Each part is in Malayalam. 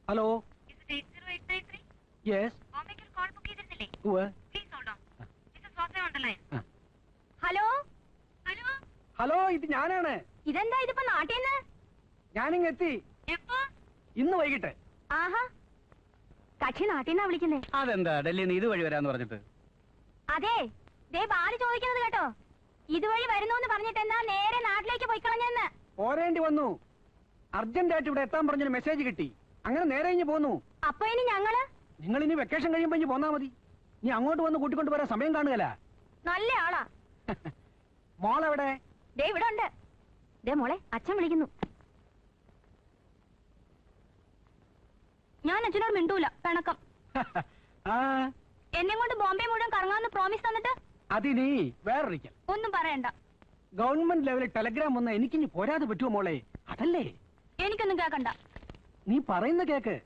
ഹലോ. യെസ്. ഹലോ ഹലോ, ഇത് ഞാനാണ്. ഇതെന്താ ഇതിപ്പോ നാട്ടിന്ന്? ഞാനിങ് എത്തി. ഇന്ന് വൈകിട്ട്. ആഹാ, കക്ഷി നാട്ടിന്നാ വിളിക്കുന്നേ. അതെന്താ ഡൽഹിന്ന് ഇതുവഴി വരാന്ന് പറഞ്ഞിട്ട്? അതെ, ദേ ബാല് ചോദിക്കുന്നത് കേട്ടോ. ഇതുവഴി വരുന്നു പറഞ്ഞിട്ട് എന്താ നേരെ നാട്ടിലേക്ക് പോയി കളഞ്ഞെന്ന്. പോരേണ്ടി വന്നു. അർജന്റ് ആയിട്ട് ഇവിടെ എത്താൻ പറഞ്ഞൊരു മെസ്സേജ് കിട്ടി. അങ്ങനെ നേരെ ഇഞ്ഞ് പോന്നു. അപ്പൊ ഇനി ഞങ്ങള്? നിങ്ങൾ ഇനി വെക്കേഷൻ കഴിയുമ്പോ ഇഞ്ഞ് പോന്നാ മതി. നീ അങ്ങോട്ട് വന്ന് കൂട്ടിക്കൊണ്ട് വരാൻ സമയം കാണുകല. നല്ല ആളാ. മോളെവിടെ? ദേ ഇവിടെ ഉണ്ട്. ദേ മോളെ, അച്ഛൻ വിളിക്കുന്നു. ഞാൻ അച്ഛനോട് മിണ്ടൂല, പിണക്കം. എന്നെ കൊണ്ട് ബോംബെ മുഴുവൻ കറങ്ങാന്ന് പ്രോമിസ് തന്നിട്ട് അതിനി വേറൊരിക്കൽ. ഒന്നും പറയണ്ട. ഗവൺമെന്റ് ലെവലിൽ ടെലഗ്രാം വന്ന എനിക്കിനി പോരാതെ പറ്റുമോ മോളെ? അതല്ലേ. എനിക്കൊന്നും കേക്കണ്ട. നീ പറയുന്ന കേക്ക്.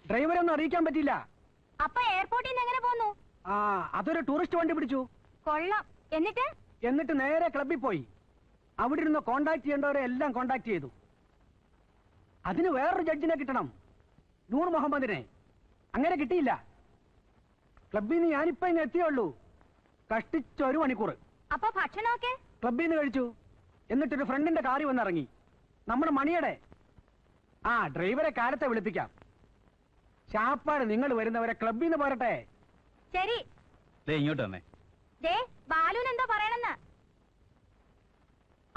ഡ്രൈവറെ ഒന്നും അറിയിക്കാൻ പറ്റില്ല. അപ്പൊ എയർപോർട്ടിൽ നിന്ന് എങ്ങനെ പോന്നു? അതൊരു ടൂറിസ്റ്റ് വണ്ടി പിടിച്ചു. കൊള്ളാം. എന്നിട്ട് നേരെ ക്ലബിൽ പോയി. അവിടെ ഇരുന്ന് കോണ്ടാക്ട് ചെയ്യേണ്ടവരെ എല്ലാം കോണ്ടാക്ട് ചെയ്തു. അതിന് വേറൊരു ജഡ്ജിനെ കിട്ടണം, നൂർ മുഹമ്മദിനെ. അങ്ങനെ കിട്ടിയില്ല. ക്ലബിൽ നിന്ന് ഞാനിപ്പോ ഇങ്ങ് എത്തിയുള്ളൂ. കഷ്ടിച്ചൊരു മണിക്കൂർ. അപ്പൊ ഭക്ഷണമൊക്കെ ക്ലബിൽ നിന്ന് കഴിച്ചു. എന്നിട്ടൊരു ഫ്രണ്ടിന്റെ കാറി വന്നിറങ്ങി, നമ്മുടെ മണിയുടെ. ഡ്രൈവറെ കാലത്തെ വിളിപ്പിക്കാം. ശാപ്പാട് നിങ്ങൾ വരുന്നവരെ ക്ലബിൽ നിന്ന് പോരട്ടെ. ശരി. ഇങ്ങോട്ട് തന്നെ. ബാലുവിന് എന്തോ പറയണെന്ന്.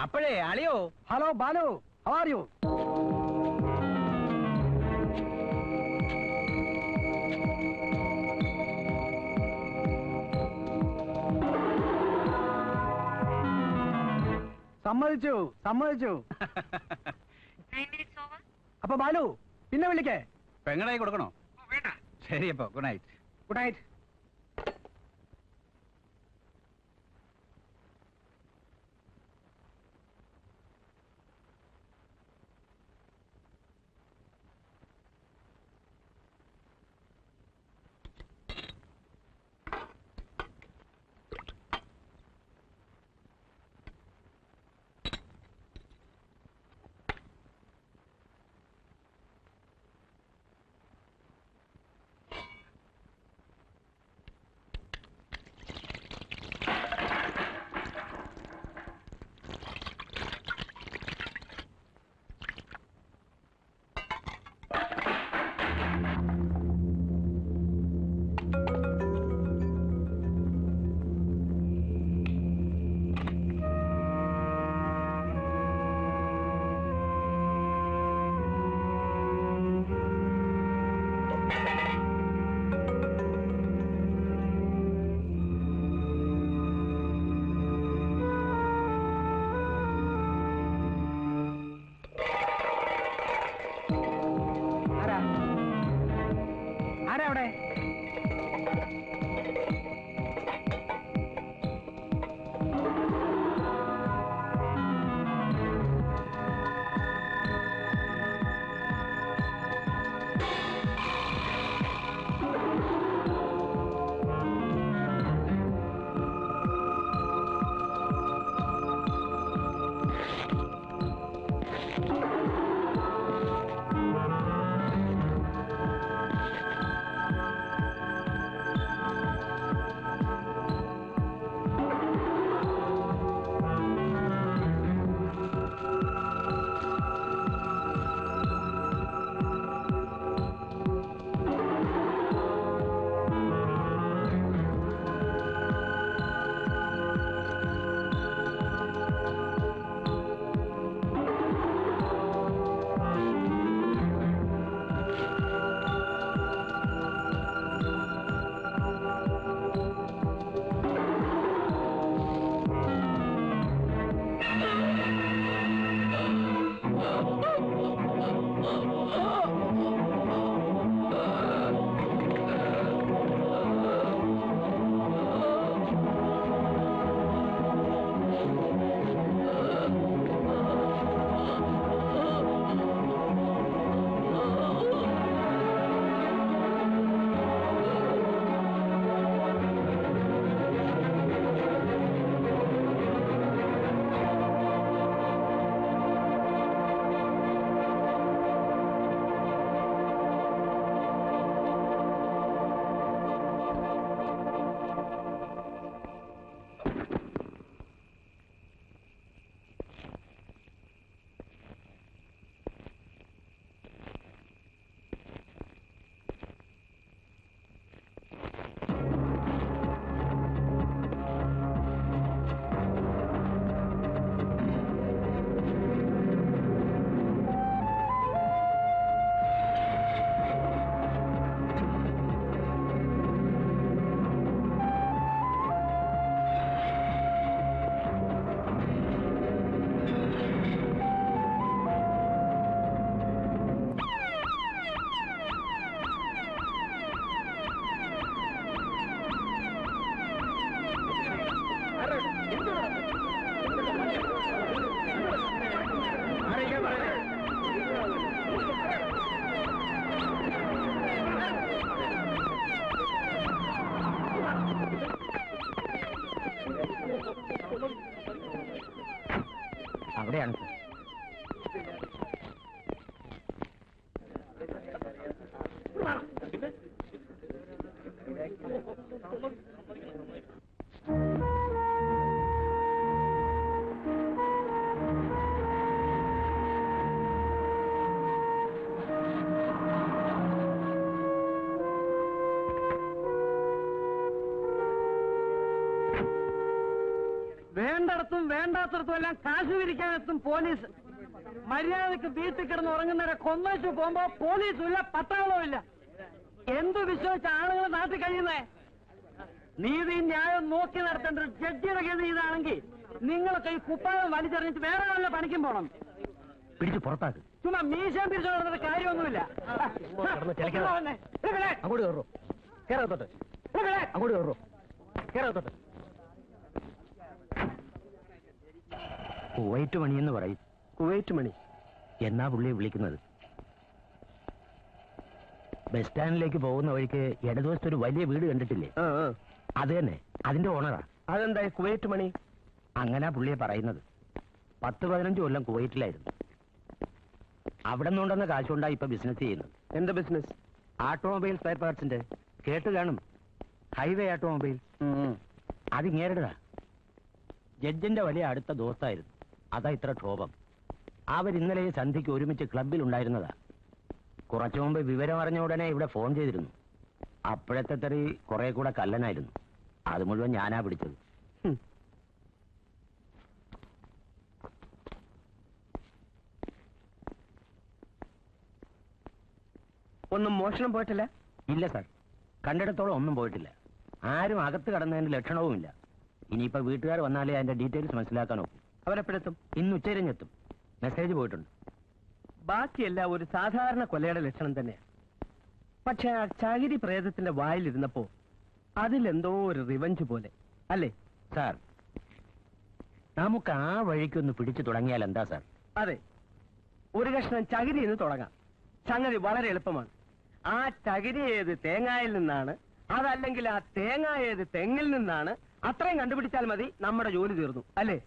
അപ്പോഴേ അളിയോ. Hello Balu, how are you? സമ്മതിച്ചു. അപ്പൊ ബാലു പിന്നെ വിളിക്കേ. പെങ്ങളായി കൊടുക്കണോ? ശരി, അപ്പൊ ഗുഡ് നൈറ്റ്. Good night. അവിടെയാണ് സർ. വേണ്ടടത്തും വേണ്ടാത്തടത്തും എല്ലാം കാശ് പിരിക്കാനെത്തും പോലീസ്. മര്യാദക്ക് വീട്ടിൽ കിടന്ന് ഉറങ്ങുന്നവരെ കൊന്നേച്ചു പോകുമ്പോ പോലീസും ഇല്ല, പട്ടാളവും ഇല്ല. എന്തു വിശ്വസിച്ച ആളുകൾ നാട്ടിൽ കഴിയുന്നേ? നീതി ന്യായം നോക്കി നടത്തേണ്ട ഒരു ജഡ്ജിയുടെ കേസ് ഇതാണെങ്കിൽ നിങ്ങളൊക്കെ ഈ കുപ്പായം വലിച്ചെറിഞ്ഞിട്ട് വേറെ വല്ല പണിക്കും പോണം. പിടിച്ചു പുറത്താക്ക്. ചുമ്മാ മീശം പിരിച്ചു നടന്നിട്ട് കാര്യമൊന്നുമില്ല. അങ്ങോട്ട് കയറോ, കേരളത്തോട്ട് അങ്ങോട്ട് കയറോ, കേരളത്തോട്ട്. കുവൈറ്റ് മണി എന്ന് പറയും. കുവൈറ്റ് മണി എന്നാ പുള്ളിയെ വിളിക്കുന്നത്? ബസ് സ്റ്റാൻഡിലേക്ക് പോകുന്ന വഴിക്ക് ഇടതുവശത്ത് ഒരു വലിയ വീട് കണ്ടിട്ടില്ലേ? അത് തന്നെ, അതിന്റെ ഓണറാ. അതെന്താ കുവൈറ്റ് മണി? അങ്ങനെ പുള്ളിയെ പറയുന്നത്. 10-15 കൊല്ലം കുവൈറ്റിലായിരുന്നു. അവിടെ നിന്നുണ്ടെന്ന കാശുകൊണ്ടാ ഇപ്പൊ ബിസിനസ് ചെയ്യുന്നത്. എന്ത് ബിസിനസ്? Automobile spare പാർട്സിന്റെ. കേട്ട് കാണും, ഹൈവേ ഓട്ടോമൊബൈൽ. അതിങ്ങേരുടേതാ. ജഡ്ജിന്റെ വലിയ അടുത്ത ദോസ്തായിരുന്നു. അതാ ഇത്ര ക്ഷോഭം. അവരിന്നലെ സന്ധ്യയ്ക്ക് ഒരുമിച്ച് ക്ലബിൽ ഉണ്ടായിരുന്നതാ. കുറച്ചു മുമ്പ് വിവരം അറിഞ്ഞ ഉടനെ ഇവിടെ ഫോൺ ചെയ്തിരുന്നു. അപ്പോഴത്തെ തെറി കുറെ കൂടെ കല്ലനായിരുന്നു. അത് മുഴുവൻ ഞാനാ പിടിച്ചത്. ഒന്നും മോഷണം പോയിട്ടില്ല? ഇല്ല സാർ, കണ്ടിടത്തോളം ഒന്നും പോയിട്ടില്ല. ആരും അകത്ത് കടന്നതിന്റെ ലക്ഷണവുമില്ല. ഇനിയിപ്പോ വീട്ടുകാർ വന്നാലേ അതിന്റെ ഡീറ്റെയിൽസ് മനസ്സിലാക്കാൻ നോക്കും. അവരെപ്പോഴെത്തും? ഇന്ന് ഉച്ചരിഞ്ഞെത്തും. മെസ്സേജ് പോയിട്ടുണ്ട്. ബാക്കിയെല്ലാം ഒരു സാധാരണ കൊലയുടെ ലക്ഷണം തന്നെയാണ്. പക്ഷെ ആ ചകിരി പ്രേതത്തിന്റെ വായിലിരുന്നപ്പോ അതിലെന്തോ ഒരു റിവഞ്ച് പോലെ അല്ലേ സാർ? നമുക്ക് ആ വഴിക്കൊന്ന് പിടിച്ചു തുടങ്ങിയാൽ എന്താ സാർ? അതെ, ഒരു കഷ്ണം ചകിരി എന്ന് തുടങ്ങാം. സംഗതി വളരെ എളുപ്പമാണ്. ആ ചകിരി ഏത് തേങ്ങായിൽ നിന്നാണ്, അതല്ലെങ്കിൽ ആ തേങ്ങ ഏത് തെങ്ങിൽ നിന്നാണ്, അത്രയും കണ്ടുപിടിച്ചാൽ മതി, നമ്മുടെ ജോലി തീർന്നു അല്ലേ?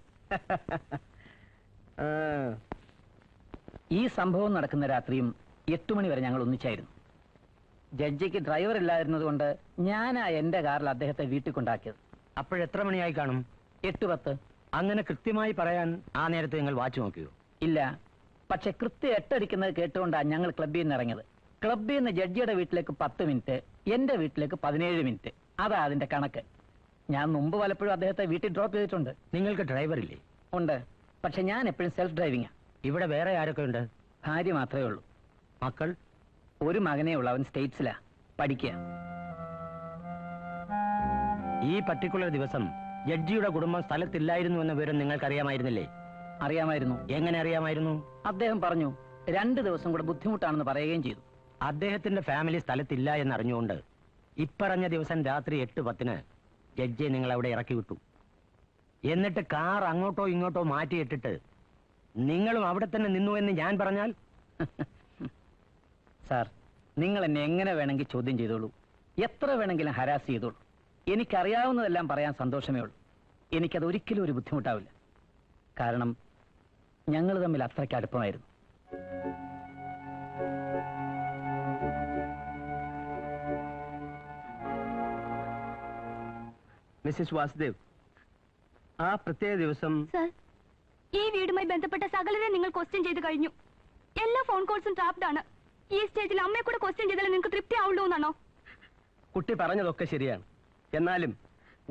ഈ സംഭവം നടക്കുന്ന രാത്രിയും 8 മണി വരെ ഞങ്ങൾ ഒന്നിച്ചായിരുന്നു. ജഡ്ജിക്ക് ഡ്രൈവർ ഇല്ലായിരുന്നത് കൊണ്ട് ഞാനാ എന്റെ കാറിൽ അദ്ദേഹത്തെ വീട്ടിൽ കൊണ്ടാക്കിയത്. അപ്പോഴെത്ര മണിയായി കാണും? 8:10. അങ്ങനെ കൃത്യമായി പറയാൻ ആ നേരത്തെ നിങ്ങൾ വാച്ച് നോക്കിയോ? ഇല്ല, പക്ഷെ കൃത്യം 8 അടിക്കുന്നത് കേട്ടുകൊണ്ടാണ് ഞങ്ങൾ ക്ലബ്ബിൽ നിന്ന് ഇറങ്ങിയത്. ക്ലബ്ബിൽ നിന്ന് ജഡ്ജിയുടെ വീട്ടിലേക്ക് 10 മിനിറ്റ്, എന്റെ വീട്ടിലേക്ക് 17 മിനിറ്റ്. അതാ അതിന്റെ കണക്ക്. ഞാൻ മുമ്പ് പലപ്പോഴും അദ്ദേഹത്തെ വീട്ടിൽ ഡ്രോപ്പ് ചെയ്തിട്ടുണ്ട്. നിങ്ങൾക്ക് ഡ്രൈവർ ഇല്ലേ? ഉണ്ട്, പക്ഷെ ഞാൻ എപ്പോഴും സെൽഫ് ഡ്രൈവിംഗാ. ഇവിടെ വേറെ ആരൊക്കെ ഉണ്ട്? ഭാര്യ മാത്രമേ ഉള്ളൂ. മക്കൾ? ഒരു മകനേ ഉള്ളൂ, അവൻ സ്റ്റേറ്റ്സിലാ പഠിക്കുക. ഈ പർട്ടിക്കുലർ ദിവസം ജഡ്ജിയുടെ കുടുംബം സ്ഥലത്തില്ലായിരുന്നു എന്ന വിവരം നിങ്ങൾക്കറിയാമായിരുന്നില്ലേ? അറിയാമായിരുന്നു. എങ്ങനെ അറിയാമായിരുന്നു? അദ്ദേഹം പറഞ്ഞു 2 ദിവസം കൂടെ ബുദ്ധിമുട്ടാണെന്ന് പറയുകയും ചെയ്തു. അദ്ദേഹത്തിന്റെ ഫാമിലി സ്ഥലത്തില്ല എന്നറിഞ്ഞുകൊണ്ട് ഇപ്പറഞ്ഞ ദിവസം രാത്രി 8:10 ജഡ്ജിയെ നിങ്ങൾ അവിടെ ഇറക്കി വിട്ടു. എന്നിട്ട് കാർ അങ്ങോട്ടോ ഇങ്ങോട്ടോ മാറ്റിയിട്ടിട്ട് നിങ്ങളും അവിടെ തന്നെ നിന്നു എന്ന് ഞാൻ പറഞ്ഞാൽ? സാർ, നിങ്ങൾ എന്നെ എങ്ങനെ വേണമെങ്കിൽ ചോദ്യം ചെയ്തോളൂ, എത്ര വേണമെങ്കിലും ഹരാസ് ചെയ്തോളൂ. എനിക്കറിയാവുന്നതെല്ലാം പറയാൻ സന്തോഷമേ ഉള്ളൂ. എനിക്കത് ഒരിക്കലും ഒരു ബുദ്ധിമുട്ടാവില്ല. കാരണം ഞങ്ങൾ തമ്മിൽ അത്രയ്ക്ക് അടുപ്പമായിരുന്നു. മിസ്സിസ് വാസുദേവ്, ആ പ്രത്യേക ദിവസം സർ, ഈ വീടുമായി ബന്ധപ്പെട്ട സകലരെ നിങ്ങൾ ക്വസ്റ്റ്യൻ ചെയ്ത് കഴിഞ്ഞു. എല്ലാ ഫോൺ കോൾസും ട്രാപ്ഡ് ആണ്. ഈ സ്റ്റേജിൽ അമ്മയെ കൂടെ ക്വസ്റ്റ്യൻ ചെയ്താലേ നിങ്ങൾക്ക് തൃപ്തി ആവുള്ളൂ എന്നാണോ? കുട്ടി പറഞ്ഞതൊക്കെ ശരിയാണ്. എന്നാലും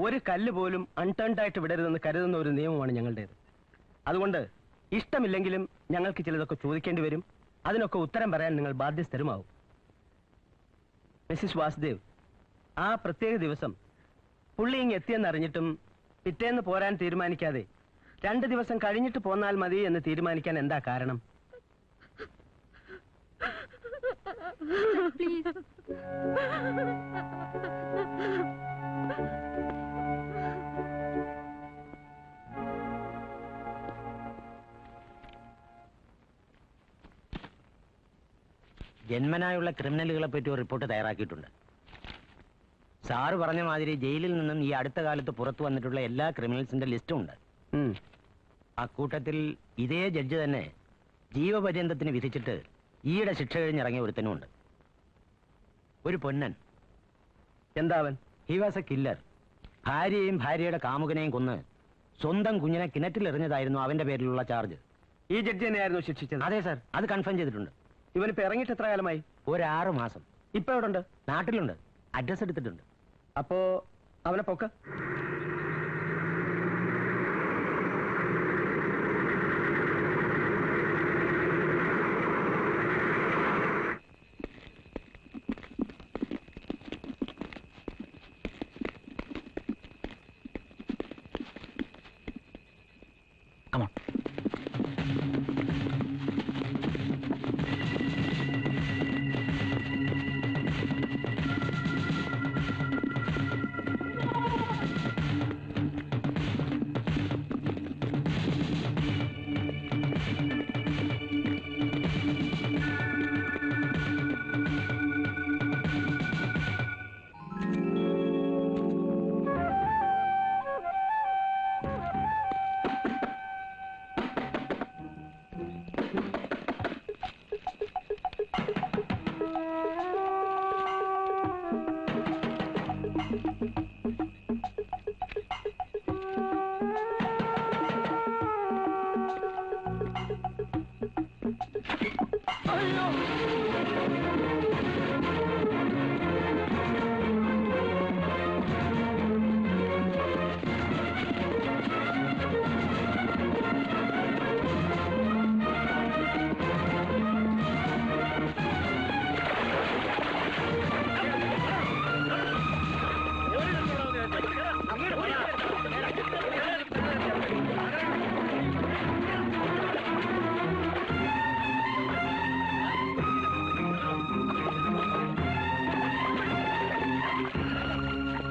ഒരു കല്ല് പോലും അൺടേൺഡ് ആയിട്ട് വിടരുതെന്ന് കരുതുന്ന ഒരു നിയമമാണ് ഞങ്ങളുടേത്. അതുകൊണ്ട് ഇഷ്ടമില്ലെങ്കിലും ഞങ്ങൾക്ക് ചിലതൊക്കെ ചോദിക്കേണ്ടി വരും. അതിനൊക്കെ ഉത്തരം പറയാൻ നിങ്ങൾ ബാധ്യസ്ഥരുമാവും. മിസ്സിസ് വാസുദേവ്, ആ പ്രത്യേക ദിവസം പുള്ളി ഇങ്ങ് എത്തിയെന്നറിഞ്ഞിട്ടും പിറ്റേന്ന് പോരാൻ തീരുമാനിക്കാതെ 2 ദിവസം കഴിഞ്ഞിട്ട് പോന്നാൽ മതി എന്ന് തീരുമാനിക്കാൻ എന്താ കാരണം? പ്ലീസ്. ജന്മനായുള്ള ക്രിമിനലുകളെ പറ്റി ഒരു റിപ്പോർട്ട് തയ്യാറാക്കിയിട്ടുണ്ട്. സാറ് പറഞ്ഞ മാതിരി ജയിലിൽ നിന്നും ഈ അടുത്ത കാലത്ത് പുറത്തു വന്നിട്ടുള്ള എല്ലാ ക്രിമിനൽസിന്റെ ലിസ്റ്റും ഉണ്ട്. അക്കൂട്ടത്തിൽ ഇതേ ജഡ്ജ് തന്നെ ജീവപര്യന്തത്തിന് വിധിച്ചിട്ട് ഈയിടെ ശിക്ഷ കഴിഞ്ഞിറങ്ങിയ ഒരുത്തനുമുണ്ട്. ഒരു പൊന്നൻ. എന്താ അവൻ? He was A killer. ഭാര്യയെയും ഭാര്യയുടെ കാമുകനെയും കൊന്ന് സ്വന്തം കുഞ്ഞിനെ കിണറ്റിലെറിഞ്ഞതായിരുന്നു അവന്റെ പേരിലുള്ള ചാർജ്. ഈ ജഡ്ജി തന്നെയായിരുന്നു ശിക്ഷിച്ചത്? അതെ സാർ, അത് കൺഫേം ചെയ്തിട്ടുണ്ട്. ഇവനിപ്പോ ഇറങ്ങിയിട്ട് എത്ര കാലമായി? ഒരു 6 മാസം. ഇപ്പൊ എവിടെ ഉണ്ട്? നാട്ടിലുണ്ട്. അഡ്രസ് എടുത്തിട്ടുണ്ട്. അപ്പോ അവനെ പൊക്ക.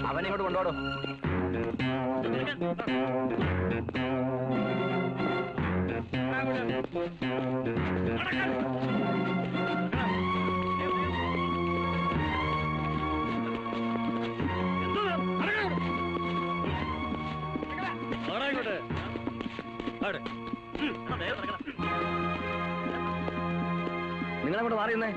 അവനെങ്ങോട്ട് കൊണ്ടോടോ. നിങ്ങളങ്ങോട്ട് മാറിയുന്നേ.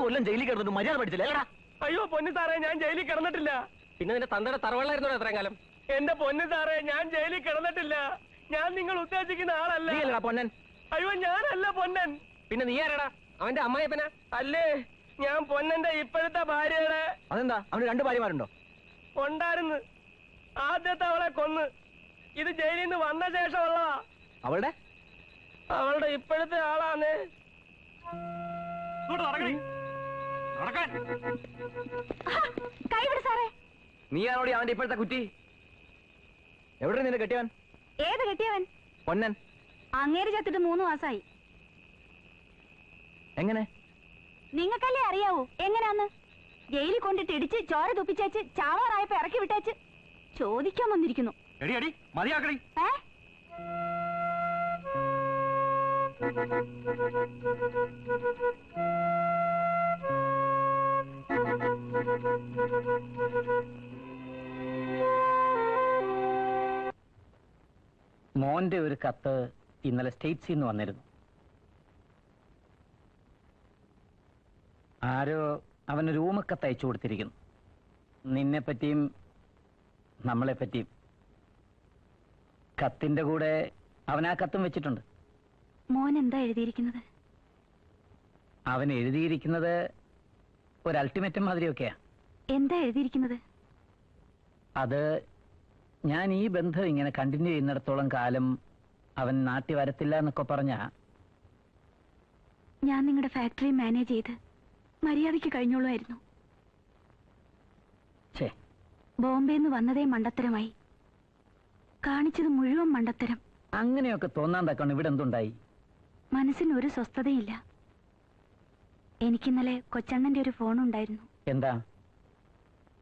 കൊല്ലം ജയിലിൽ കിടന്നിട്ട് മര്യാദ പഠിച്ചില്ല. അയ്യോ പൊന്നു സാറേ, ഞാൻ ജയിലിൽ കിടന്നിട്ടില്ല. പിന്നെ നിന്റെ തന്തയുടെ തറവള്ളായിരുന്നോ എത്രയും കാലം? എന്റെ പൊന്നു സാറേ, ഞാൻ ജയിലിൽ കിടന്നിട്ടില്ല. ഞാൻ നിങ്ങൾ ഉദ്ദേശിക്കുന്ന ആളല്ല. പൊന്നൻ? അയ്യോ, ഞാനല്ല പൊന്നൻ. പിന്നെ നീ ആരാടാ? അവന്റെ അമ്മായിപ്പന അല്ലേ? ഞാൻ പൊന്നന്റെ ഇപ്പോഴത്തെ ഭാര്യയുടെ. അതെന്താ, അവന് 2 ഭാര്യമാരുണ്ടോ? ഉണ്ടായിരുന്നു. ആദ്യത്തെ അവളെ കൊന്ന്. ഇത് ജയിലിൽ നിന്ന് വന്ന ശേഷമുള്ളതാ. അവളുടെ ഇപ്പോഴത്തെ ആളാണ്. കൈവിട് സാറേ. നീയാണോടി അവന്റെ ഇപ്പോഴത്തെ കുറ്റി? എവിടെ നിന്നെ കെട്ടിയവൻ? ഏത് കെട്ടിയവൻ? പൊന്നൻ. അങ്ങേര് ചത്തിട്ട് 3 മാസമായി. എങ്ങനെ? നിങ്ങൾക്കല്ലേ അറിയാവൂ എങ്ങനെയാന്ന്. ജയിലിൽ കൊണ്ടിട്ട് ഇടിച്ച് ചോര തുപ്പിച്ചേച്ച് ചാവാറായപ്പോ ഇറക്കി വിട്ടേച്ച് ചോദിക്കാൻ വന്നിരിക്കുന്നു. മതിയാക്കടി. മോന്റെ ഒരു കത്ത് ഇന്നലെ സ്റ്റേറ്റ്സിൽ നിന്ന് വന്നിരുന്നു. ആരോ അവന് രൂമക്കത്ത് അയച്ചു കൊടുത്തിരിക്കുന്നു. നിന്നെപ്പറ്റിയും നമ്മളെപ്പറ്റിയും. കത്തിന്റെ കൂടെ അവൻ ആ കത്തും വെച്ചിട്ടുണ്ട്. മോൻ എന്താ എഴുതിയിരിക്കുന്നത്? അവൻ എഴുതിയിരിക്കുന്നത് ഒരു അൾട്ടിമേറ്റം മാതിരിയൊക്കെയാ. എന്താ എഴുതിയിരിക്കുന്നത്? അത് ഞാൻ ഈ ബന്ധം ഇങ്ങനെ കണ്ടിന്യൂ ചെയ്യുന്നിടത്തോളം കാലം അവൻ നാട്ടിൽ വരത്തില്ല എന്നൊക്കെ പറഞ്ഞാ. ഞാൻ നിങ്ങളുടെ ഫാക്ടറി മാനേജ് ചെയ്ത് മര്യാദയ്ക്ക് കഴിഞ്ഞോളുമായിരുന്നു. ബോംബെന്ന് വന്നതേ മണ്ടത്തരമായി. കാണിച്ചത് മുഴുവൻ മണ്ടത്തരം. അങ്ങനെയൊക്കെ തോന്നാൻ തക്കണം. ഇവിടെ എന്തുണ്ടായി? മനസ്സിന് ഒരു സ്വസ്ഥതയില്ല. എനിക്കിന്നലെ കൊച്ചണ്ണന്റെ ഒരു ഫോൺ ഉണ്ടായിരുന്നു. എന്താ?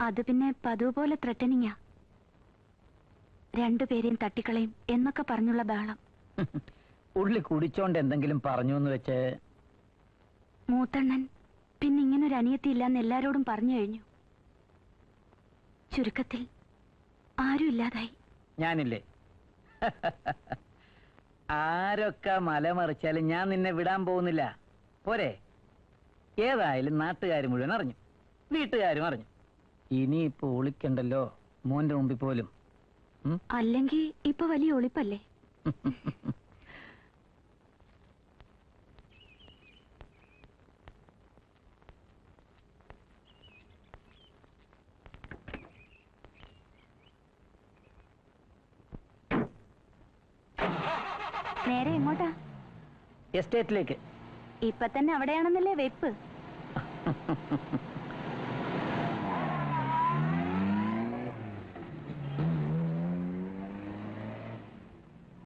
അത് പിന്നെ പതിവ് പോലെ ത്രെറ്റനിങ്ങാ. രണ്ടുപേരെയും തട്ടിക്കളയും എന്നൊക്കെ പറഞ്ഞുള്ള ബഹളം. ഉള്ളി കുടിച്ചോണ്ട് എന്തെങ്കിലും പറഞ്ഞു എന്ന് വെച്ച് മൂത്തണ്ണൻ പിന്നെ ഇങ്ങനൊരു അനിയത്തിയില്ലാന്ന് എല്ലാരോടും പറഞ്ഞു കഴിഞ്ഞു. ചുരുക്കത്തിൽ ആരും ഇല്ലാതായി. ഞാനില്ലേ? ആരൊക്കെ മലമറിച്ചാലും ഞാൻ നിന്നെ വിടാൻ പോകുന്നില്ല. പോരെ? ഏതായാലും നാട്ടുകാർ മുഴുവൻ അറിഞ്ഞു, വീട്ടുകാരും അറിഞ്ഞു. ഇനിയിപ്പോ ഒളിക്കണ്ടല്ലോ മോന്റെ മുമ്പിൽ പോലും. അല്ലെങ്കിൽ ഇപ്പൊ വലിയ ഒളിപ്പല്ലേ? നേരെ എങ്ങോട്ടാ? എസ്റ്റേറ്റിലേക്ക്. ഇപ്പൊ തന്നെ അവിടെയാണെന്നല്ലേ വെപ്പ്?